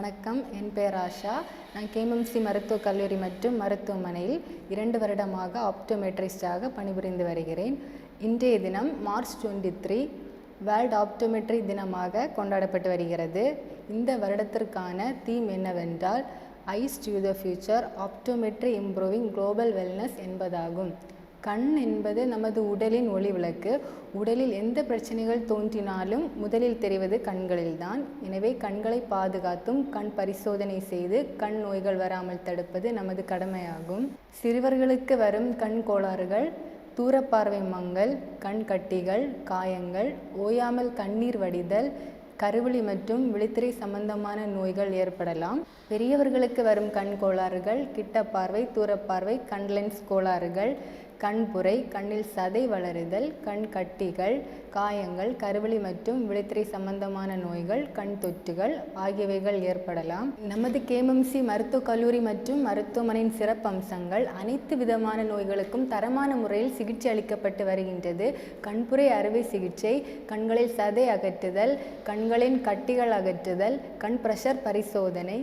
வணக்கம், என் பெயர் ஆஷா. நான் கேஎம்எம்சி மருத்துவக் கல்லூரி மற்றும் மருத்துவமனையில் 2 வருடமாக ஆப்டோமெட்ரிஸ்டாக பணிபுரிந்து வருகிறேன். இன்றைய தினம் மார்ச் 23 வேர்ல்ட் ஆப்டோமெட்ரி தினமாக கொண்டாடப்பட்டு வருகிறது. இந்த வருடத்திற்கான தீம் என்னவென்றால் eyes to the future optometry improving global wellness என்பதாகும். கண் என்பது நமது உடலின் ஒளி விளக்கு. உடலில் எந்த பிரச்சனைகள் தோன்றினாலும் முதலில் தெரிவது கண்களில்தான். எனவே கண்களை பாதுகாத்தும் கண் பரிசோதனை செய்து கண் நோய்கள் வராமல் தடுப்பது நமது கடமையாகும். சிறுவர்களுக்கு வரும் கண் கோளாறுகள் தூரப்பார்வை மங்கல், கண் கட்டிகள், காயங்கள், ஓயாமல் கண்ணீர் வடிதல், கருவிழி மற்றும் விழித்திரை சம்பந்தமான நோய்கள் ஏற்படலாம். பெரியவர்களுக்கு வரும் கண் கோளாறுகள் கிட்டப்பார்வை, தூரப்பார்வை, கண் லென்ஸ் கோளாறுகள், கண்புரை, கண்ணில் சதை வளருதல், கண் கட்டிகள், காயங்கள், கருவிழி மற்றும் விழித்திரை சம்பந்தமான நோய்கள், கண் தொற்றுகள் ஆகியவைகள் ஏற்படலாம். நமது கேஎம்எம்சி மருத்துவக் கல்லூரி மற்றும் மருத்துவமனையின் சிறப்பம்சங்கள் அனைத்து விதமான நோய்களுக்கும் தரமான முறையில் சிகிச்சை அளிக்கப்பட்டு வருகின்றது. கண்புரை அறுவை சிகிச்சை, கண்களில் சதை அகற்றுதல், கண்களின் கட்டிகள் அகற்றுதல், கண் பிரஷர் பரிசோதனை,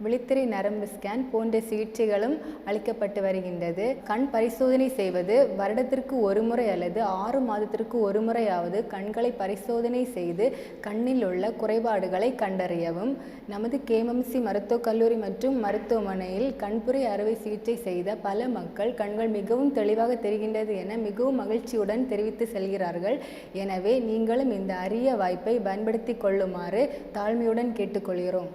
விழித்திரை நரம்பு ஸ்கேன் போன்ற சிகிச்சைகளும் அளிக்கப்பட்டு வருகின்றது. கண் பரிசோதனை செய்வது வருடத்திற்கு ஒரு முறை அல்லது 6 மாதத்திற்கு ஒரு முறையாவது கண்களை பரிசோதனை செய்து கண்ணில் உள்ள குறைபாடுகளை கண்டறியவும். நமது கேஎம்எம்சி மருத்துவக் கல்லூரி மற்றும் மருத்துவமனையில் கண்புரை அறுவை சிகிச்சை செய்த பல மக்கள் கண்கள் மிகவும் தெளிவாக தெரிகின்றது என மிகவும் மகிழ்ச்சியுடன் தெரிவித்து செல்கிறார்கள். எனவே நீங்களும் இந்த அரிய வாய்ப்பை பயன்படுத்தி கொள்ளுமாறு தாழ்மையுடன் கேட்டுக்கொள்கிறோம்.